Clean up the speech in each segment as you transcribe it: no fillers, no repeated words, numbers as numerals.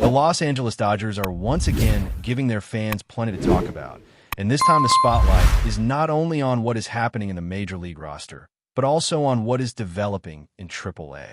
The Los Angeles Dodgers are once again giving their fans plenty to talk about, and this time the spotlight is not only on what is happening in the Major League roster, but also on what is developing in AAA.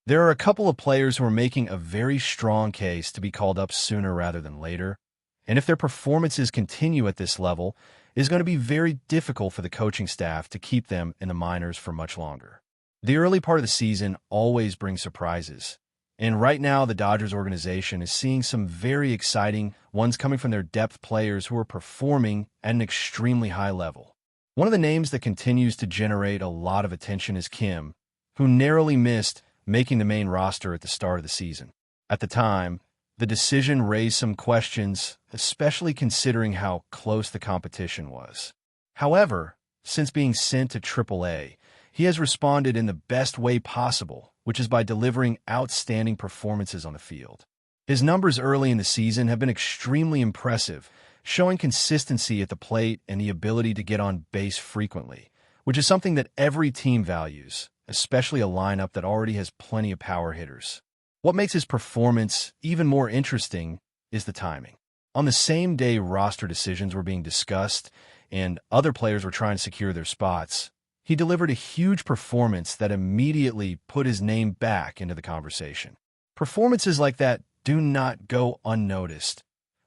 There are a couple of players who are making a very strong case to be called up sooner rather than later, and if their performances continue at this level, it is going to be very difficult for the coaching staff to keep them in the minors for much longer. The early part of the season always brings surprises, and right now the Dodgers organization is seeing some very exciting ones coming from their depth players who are performing at an extremely high level. One of the names that continues to generate a lot of attention is Kim, who narrowly missed making the main roster at the start of the season. At the time, the decision raised some questions, especially considering how close the competition was. However, since being sent to AAA, he has responded in the best way possible, which is by delivering outstanding performances on the field. His numbers early in the season have been extremely impressive, showing consistency at the plate and the ability to get on base frequently, which is something that every team values, especially a lineup that already has plenty of power hitters. What makes his performance even more interesting is the timing. On the same day roster decisions were being discussed and other players were trying to secure their spots, he delivered a huge performance that immediately put his name back into the conversation. Performances like that do not go unnoticed,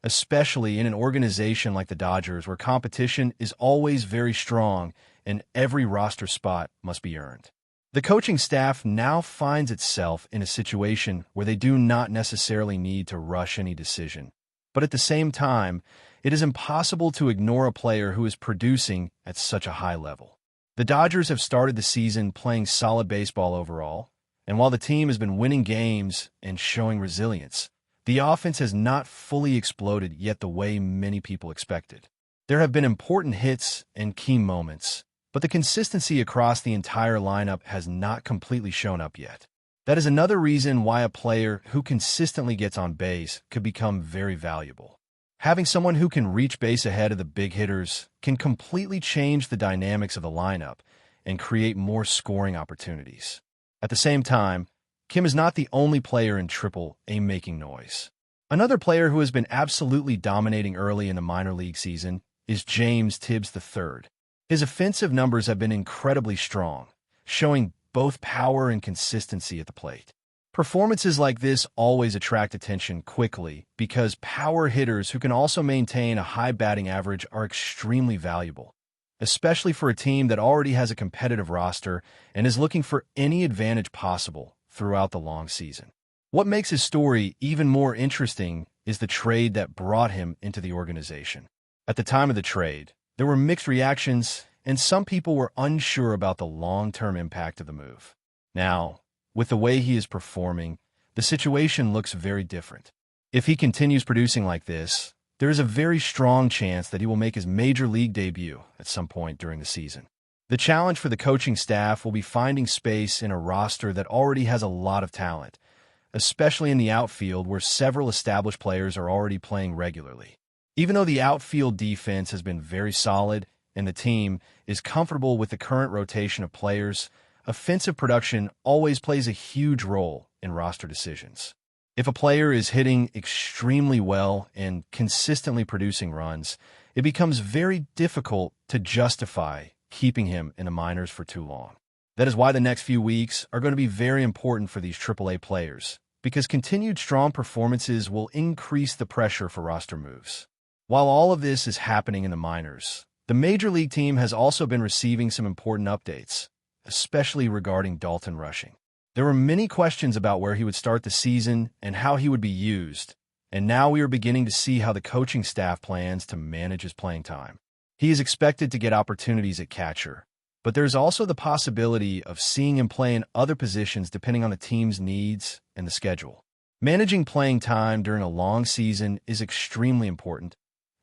especially in an organization like the Dodgers where competition is always very strong and every roster spot must be earned. The coaching staff now finds itself in a situation where they do not necessarily need to rush any decision, but at the same time, it is impossible to ignore a player who is producing at such a high level. The Dodgers have started the season playing solid baseball overall, and while the team has been winning games and showing resilience, the offense has not fully exploded yet the way many people expected. There have been important hits and key moments, but the consistency across the entire lineup has not completely shown up yet. That is another reason why a player who consistently gets on base could become very valuable. Having someone who can reach base ahead of the big hitters can completely change the dynamics of the lineup and create more scoring opportunities. At the same time, Kim is not the only player in AAA making noise. Another player who has been absolutely dominating early in the minor league season is James Tibbs III. His offensive numbers have been incredibly strong, showing both power and consistency at the plate. Performances like this always attract attention quickly because power hitters who can also maintain a high batting average are extremely valuable, especially for a team that already has a competitive roster and is looking for any advantage possible throughout the long season. What makes his story even more interesting is the trade that brought him into the organization. At the time of the trade, there were mixed reactions, and some people were unsure about the long-term impact of the move. Now, with the way he is performing, the situation looks very different. If he continues producing like this, there is a very strong chance that he will make his major league debut at some point during the season. The challenge for the coaching staff will be finding space in a roster that already has a lot of talent, especially in the outfield where several established players are already playing regularly. Even though the outfield defense has been very solid and the team is comfortable with the current rotation of players, offensive production always plays a huge role in roster decisions. If a player is hitting extremely well and consistently producing runs, it becomes very difficult to justify keeping him in the minors for too long. That is why the next few weeks are going to be very important for these AAA players, because continued strong performances will increase the pressure for roster moves. While all of this is happening in the minors, the Major League team has also been receiving some important updates, especially regarding Dalton Rushing. There were many questions about where he would start the season and how he would be used, and now we are beginning to see how the coaching staff plans to manage his playing time. He is expected to get opportunities at catcher, but there's also the possibility of seeing him play in other positions depending on the team's needs and the schedule. Managing playing time during a long season is extremely important,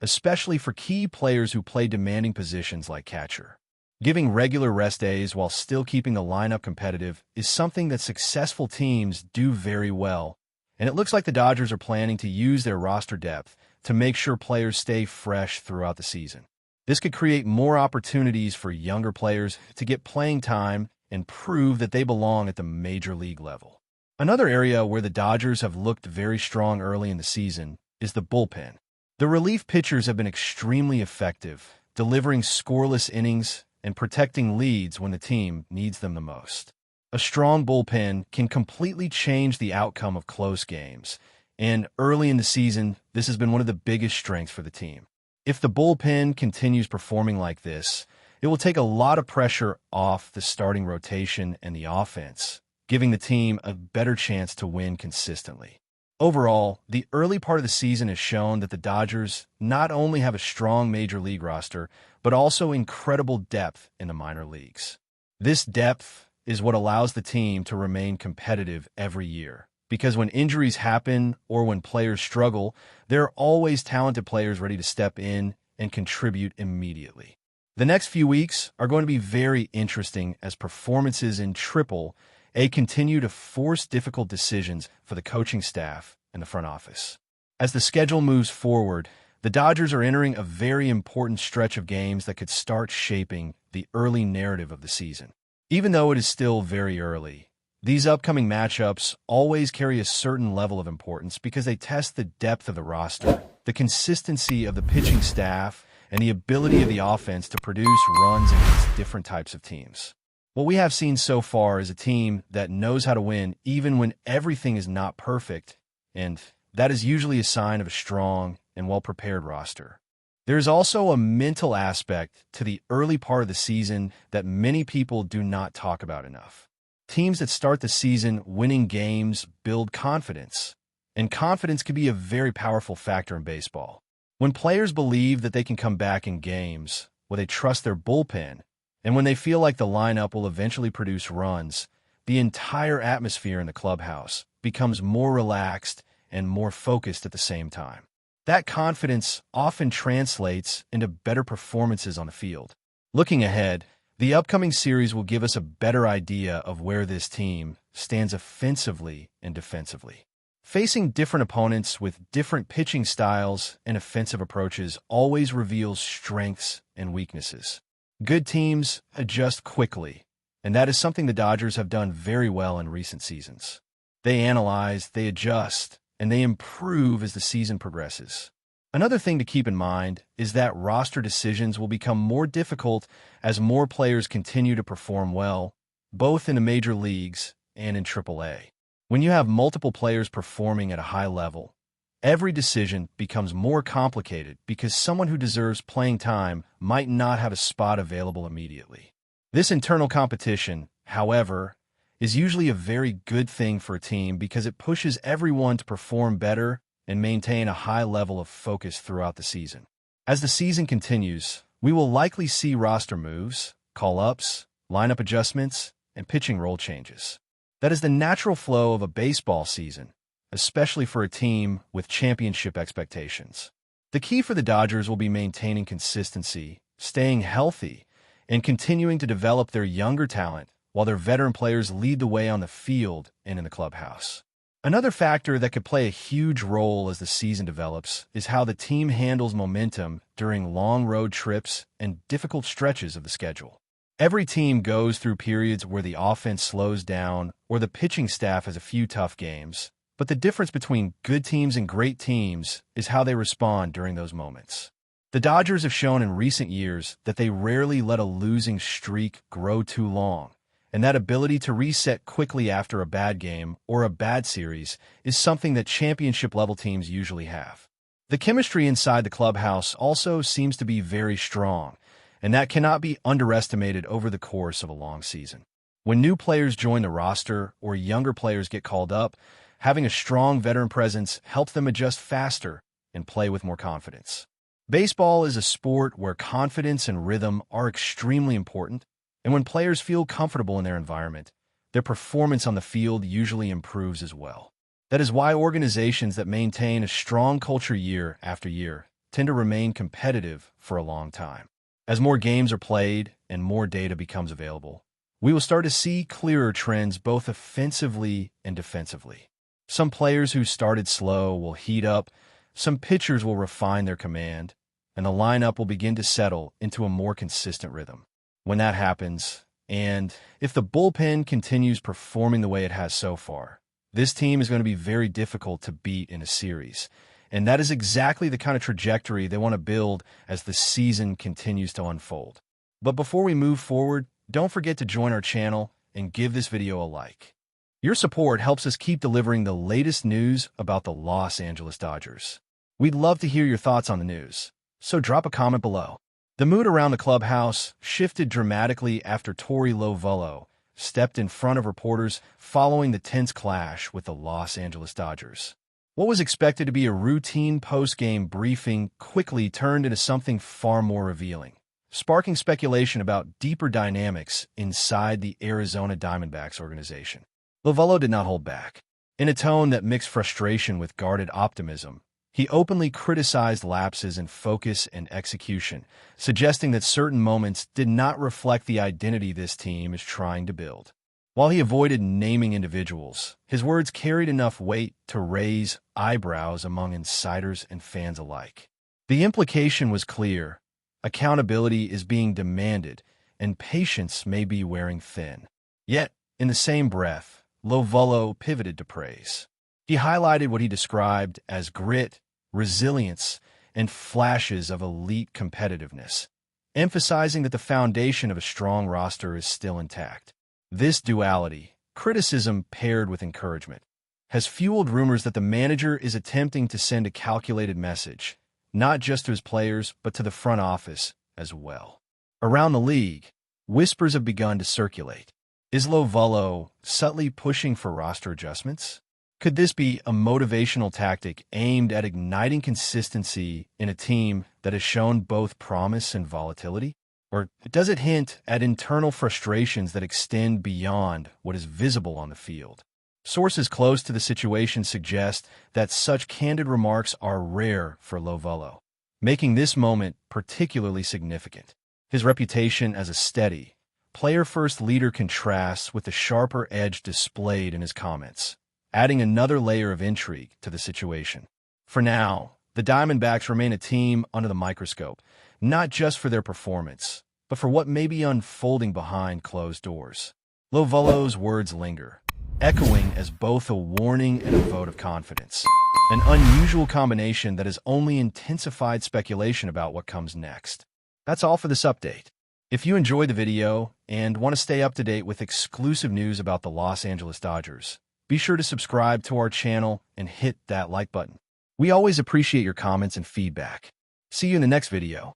especially for key players who play demanding positions like catcher. Giving regular rest days while still keeping the lineup competitive is something that successful teams do very well, and it looks like the Dodgers are planning to use their roster depth to make sure players stay fresh throughout the season. This could create more opportunities for younger players to get playing time and prove that they belong at the major league level. Another area where the Dodgers have looked very strong early in the season is the bullpen. The relief pitchers have been extremely effective, delivering scoreless innings and protecting leads when the team needs them the most. A strong bullpen can completely change the outcome of close games, and early in the season, this has been one of the biggest strengths for the team. If the bullpen continues performing like this, it will take a lot of pressure off the starting rotation and the offense, giving the team a better chance to win consistently. Overall, the early part of the season has shown that the Dodgers not only have a strong major league roster, but also incredible depth in the minor leagues. This depth is what allows the team to remain competitive every year, because when injuries happen or when players struggle, there are always talented players ready to step in and contribute immediately. The next few weeks are going to be very interesting as performances in Triple-A continue to force difficult decisions for the coaching staff and the front office. As the schedule moves forward, the Dodgers are entering a very important stretch of games that could start shaping the early narrative of the season. Even though it is still very early, these upcoming matchups always carry a certain level of importance because they test the depth of the roster, the consistency of the pitching staff, and the ability of the offense to produce runs against different types of teams. What we have seen so far is a team that knows how to win even when everything is not perfect, and that is usually a sign of a strong and well-prepared roster. There is also a mental aspect to the early part of the season that many people do not talk about enough. Teams that start the season winning games build confidence, and confidence can be a very powerful factor in baseball. When players believe that they can come back in games, when they trust their bullpen, and when they feel like the lineup will eventually produce runs, the entire atmosphere in the clubhouse becomes more relaxed and more focused at the same time. That confidence often translates into better performances on the field. Looking ahead, the upcoming series will give us a better idea of where this team stands offensively and defensively. Facing different opponents with different pitching styles and offensive approaches always reveals strengths and weaknesses. Good teams adjust quickly, and that is something the Dodgers have done very well in recent seasons. They analyze, they adjust, and they improve as the season progresses. Another thing to keep in mind is that roster decisions will become more difficult as more players continue to perform well, both in the major leagues and in Triple-A. When you have multiple players performing at a high level, every decision becomes more complicated because someone who deserves playing time might not have a spot available immediately. This internal competition, however, is usually a very good thing for a team because it pushes everyone to perform better and maintain a high level of focus throughout the season. As the season continues, we will likely see roster moves, call-ups, lineup adjustments, and pitching role changes. That is the natural flow of a baseball season, especially for a team with championship expectations. The key for the Dodgers will be maintaining consistency, staying healthy, and continuing to develop their younger talent while their veteran players lead the way on the field and in the clubhouse. Another factor that could play a huge role as the season develops is how the team handles momentum during long road trips and difficult stretches of the schedule. Every team goes through periods where the offense slows down or the pitching staff has a few tough games, but the difference between good teams and great teams is how they respond during those moments. The Dodgers have shown in recent years that they rarely let a losing streak grow too long, and that ability to reset quickly after a bad game or a bad series is something that championship-level teams usually have. The chemistry inside the clubhouse also seems to be very strong, and that cannot be underestimated over the course of a long season. When new players join the roster or younger players get called up, having a strong veteran presence helps them adjust faster and play with more confidence. Baseball is a sport where confidence and rhythm are extremely important, and when players feel comfortable in their environment, their performance on the field usually improves as well. That is why organizations that maintain a strong culture year after year tend to remain competitive for a long time. As more games are played and more data becomes available, we will start to see clearer trends both offensively and defensively. Some players who started slow will heat up, some pitchers will refine their command, and the lineup will begin to settle into a more consistent rhythm. When that happens, and if the bullpen continues performing the way it has so far, This team is going to be very difficult to beat in a series, and that is exactly the kind of trajectory they want to build as the season continues to unfold. But before we move forward, don't forget to join our channel and give this video a like. Your support helps us keep delivering the latest news about the Los Angeles Dodgers. We'd love to hear your thoughts on the news, so drop a comment below. The mood around the clubhouse shifted dramatically after TOREY LOVULLO stepped in front of reporters following the tense clash with the Los Angeles Dodgers. What was expected to be a routine post-game briefing quickly turned into something far more revealing, sparking speculation about deeper dynamics inside the Arizona Diamondbacks organization. LOVULLO did not hold back. In a tone that mixed frustration with guarded optimism, he openly criticized lapses in focus and execution, suggesting that certain moments did not reflect the identity this team is trying to build. While he avoided naming individuals, his words carried enough weight to raise eyebrows among insiders and fans alike. The implication was clear: accountability is being demanded, and patience may be wearing thin. Yet, in the same breath, LOVULLO pivoted to praise. He highlighted what he described as grit, resilience, and flashes of elite competitiveness, emphasizing that the foundation of a strong roster is still intact. This duality, criticism paired with encouragement, has fueled rumors that the manager is attempting to send a calculated message, not just to his players, but to the front office as well. Around the league, whispers have begun to circulate. Is LOVULLO subtly pushing for roster adjustments? Could this be a motivational tactic aimed at igniting consistency in a team that has shown both promise and volatility? Or does it hint at internal frustrations that extend beyond what is visible on the field? Sources close to the situation suggest that such candid remarks are rare for LOVULLO, making this moment particularly significant. His reputation as a steady, player-first leader contrasts with the sharper edge displayed in his comments, adding another layer of intrigue to the situation. For now, the Diamondbacks remain a team under the microscope, not just for their performance, but for what may be unfolding behind closed doors. LOVULLO's words linger, echoing as both a warning and a vote of confidence, an unusual combination that has only intensified speculation about what comes next. That's all for this update. If you enjoyed the video and want to stay up to date with exclusive news about the Los Angeles Dodgers, be sure to subscribe to our channel and hit that like button. We always appreciate your comments and feedback. See you in the next video.